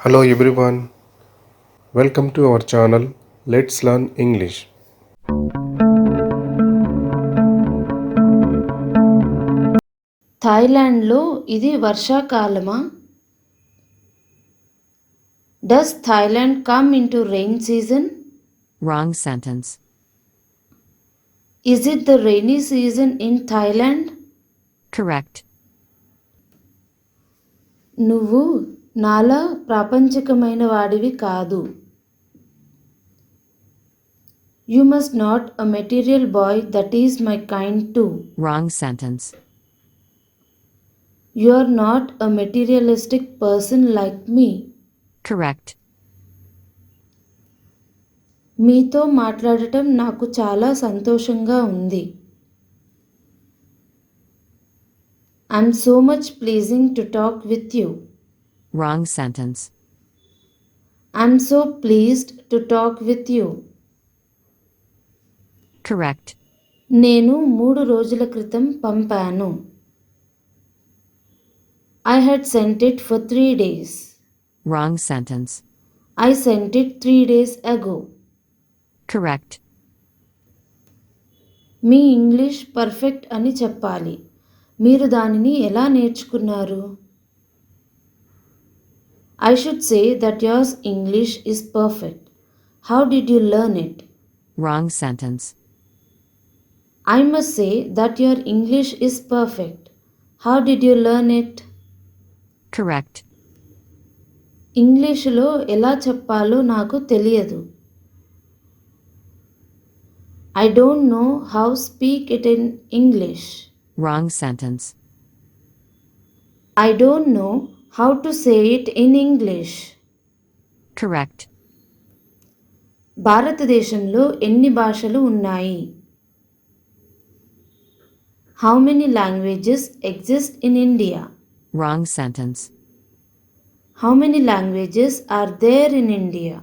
Hello everyone, welcome to our channel. Let's learn English. థాయిలాండ్లో ఇది వర్షాకాలమా? Does Thailand come into rain season? Wrong sentence. Is it the rainy season in Thailand? Correct. నువ్వు నాలా ప్రాపంచికమైన వాడివి కాదు. You must not a material boy that is my kind too. Wrong sentence. You are not a materialistic person like me. Correct. మీతో మాట్లాడటం నాకు చాలా సంతోషంగా ఉంది. I'm so much pleasing to talk with you. Wrong sentence. I'm so pleased to talk with you. Correct. నేను 3 రోజుల క్రితం పంపాను. I had sent it for 3 days. Wrong sentence. I sent it 3 days ago. Correct. Me English perfect అని చెప్పాలి. మీరు దానిని ఎలా నేర్చుకున్నారు? I should say that yours English is perfect. How did you learn it? Wrong sentence. I must say that your English is perfect. How did you learn it? Correct. ఇంగ్లీషులో ఎలా చెప్పాలో నాకు తెలియదు. I don't know how speak it in English. Wrong sentence. I don't know how to say it in English. Correct. భారతదేశంలో ఎన్ని భాషలు ఉన్నాయి? How many languages exist in India? Wrong sentence. How many languages are there in India?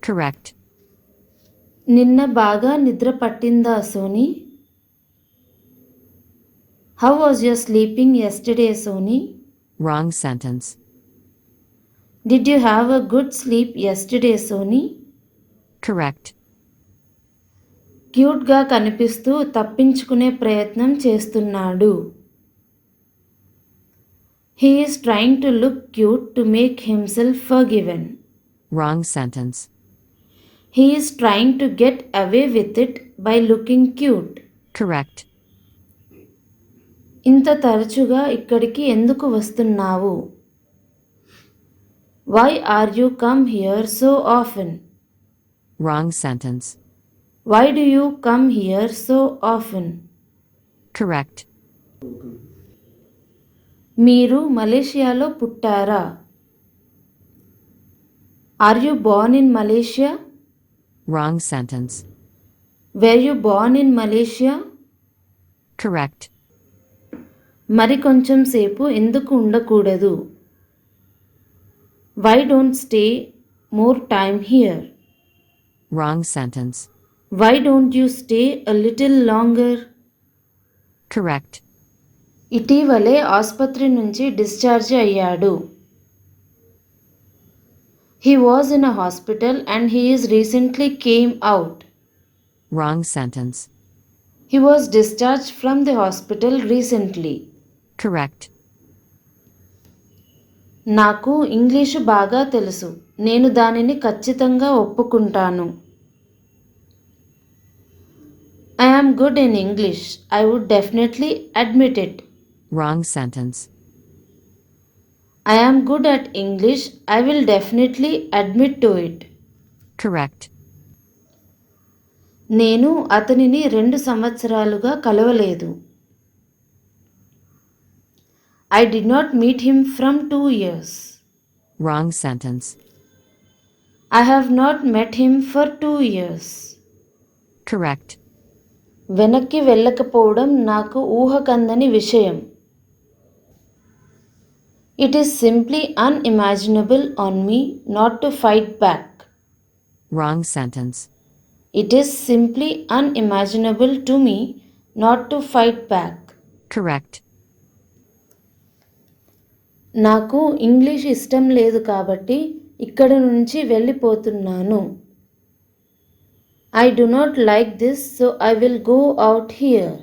Correct. నిన్న బాగా నిద్ర పట్టిందా Sony? How was your sleeping yesterday, Sony? Wrong sentence. Did you have a good sleep yesterday, Sony? Correct. క్యూట్గా కనిపిస్తూ తప్పించుకునే ప్రయత్నం చేస్తున్నాడు. He is trying to look cute to make himself forgiven. Wrong sentence. He is trying to get away with it by looking cute. Correct. ఇంత తరచుగా ఇక్కడికి ఎందుకు వస్తున్నావు? Why are you come here so often? Wrong sentence. Why do you come here so often? Correct. మీరు మలేషియాలో పుట్టారా? Are you born in Malaysia? Wrong sentence. Were you born in Malaysia? Correct. మరి కొంచెం సేపు ఎందుకు ఉండకూడదు? Why don't stay more time here? Wrong sentence. Why don't you stay a little longer? Correct. ఇటీవలే ఆసుపత్రి నుంచి డిశ్చార్జ్ అయ్యాడు. He was in a hospital and he is recently came out. Wrong sentence. He was discharged from the hospital recently. Correct. నాకు English బాగా తెలుసు. నేను దానిని ఖచ్చితంగా ఒప్పుకుంటాను. I am good in English. I would definitely admit it. Wrong sentence. I am good at English. I will definitely admit to it. Correct. నేను అతనిని 2 సంవత్సరాలుగా కలవలేదు. I did not meet him from 2 years. Wrong sentence. I have not met him for 2 years. Correct. వెనక్కి వెళ్ళకపోవడం నాకు ఊహకందని విషయం. It is simply unimaginable on me not to fight back. Wrong sentence. It is simply unimaginable to me not to fight back. Correct. నాకు English ఇష్టం లేదు కాబట్టి ఇక్కడ నుంచి వెళ్ళిపోతున్నాను. I do not like this, so I will go out here.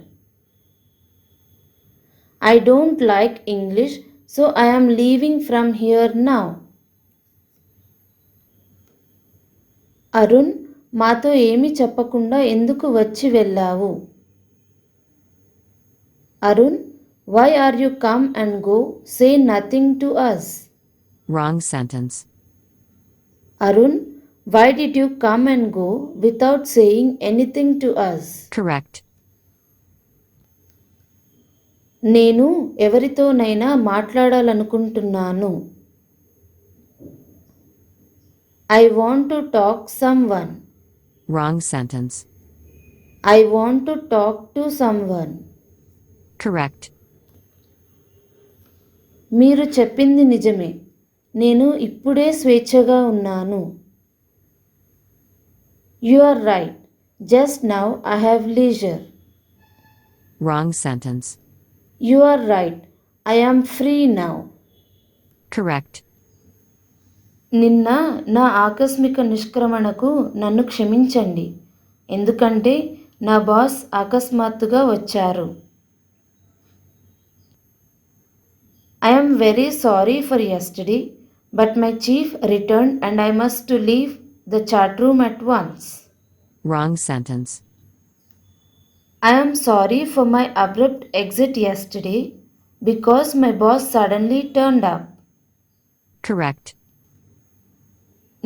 I don't like English, so I am leaving from here now. Arun, మాతో ఏమీ చెప్పకుండా ఎందుకు వచ్చి వెళ్ళావు? Arun, why are you come and go? Say nothing to us. Wrong sentence. Arun, why did you come and go without saying anything to us? Correct. నేను ఎవరితోనైనా మాట్లాడాలనుకుంటున్నాను. I want to talk someone. Wrong sentence. I want to talk to someone. Correct. మీరు చెప్పింది నిజమే. నేను ఇప్పుడే స్వేచ్ఛగా ఉన్నాను. You are right. Just now I have leisure. Wrong sentence. You are right. I am free now. Correct. నిన్న నా ఆకస్మిక నిష్క్రమణకు నన్ను క్షమించండి, ఎందుకంటే నా బాస్ అకస్మాత్తుగా వచ్చారు. I am very sorry for yesterday, but my chief returned and I must to leave the chat room at once. Wrong sentence. I am sorry for my abrupt exit yesterday because my boss suddenly turned up. Correct.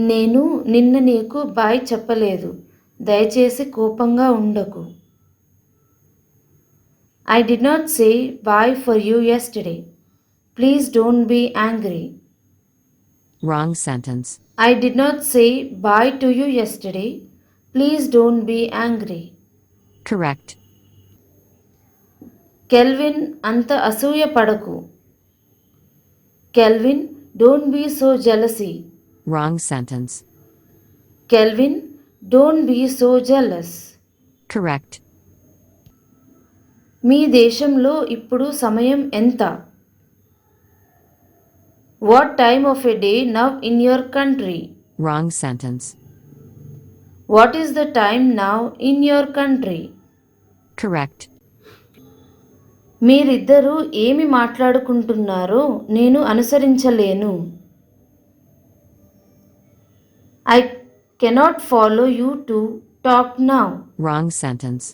నేను నిన్న నీకు bye చెప్పలేదు, దయచేసి కోపంగా ఉండకు. I did not say bye for you yesterday. Please don't be angry. Wrong sentence. I did not say bye to you yesterday. Please don't be angry. Correct. Kelvin, అంత అసూయ పడకు. Kelvin, don't be so jealousy. Wrong sentence. Kelvin, don't be so jealous. Correct. మీ దేశంలో ఇప్పుడు సమయం ఎంత? What time of a day now in your country? Wrong sentence. What is the time now in your country? Correct. మీరిద్దరూ ఏమి మాట్లాడుకుంటున్నారో నేను అనుసరించలేను. I cannot follow you to talk now. Wrong sentence.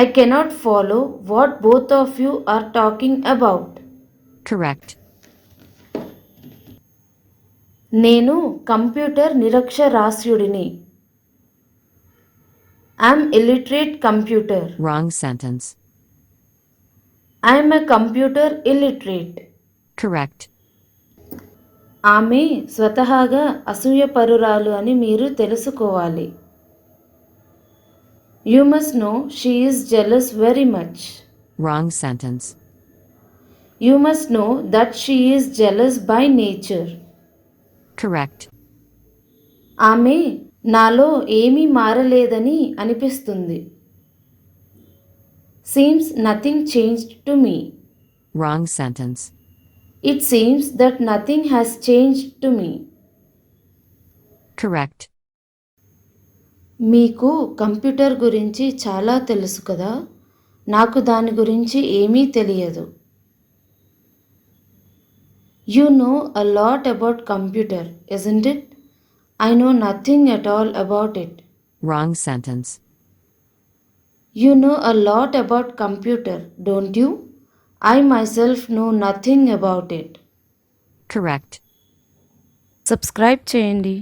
I cannot follow what both of you are talking about. Correct. నేను computer నిరక్షరాస్యుడిని. I'm illiterate computer. Wrong sentence. I'm a computer illiterate. Correct. ఆమె స్వతహాగా అసూయపరురాలు అని మీరు తెలుసుకోవాలి. You must know she is jealous very much. Wrong sentence. You must know that she is jealous by nature. Correct. ఆమె నాలో ఏమీ మారలేదని అనిపిస్తుంది. Seems nothing changed to me. Wrong sentence. It seems that nothing has changed to me. Correct. మీకు computer గురించి చాలా తెలుసు కదా, నాకు దాని గురించి ఏమీ తెలియదు. You know a lot about computer, isn't it? I know nothing at all about it. Wrong sentence. You know a lot about computer, don't you? I myself know nothing about it. Correct. Subscribe చేయండి.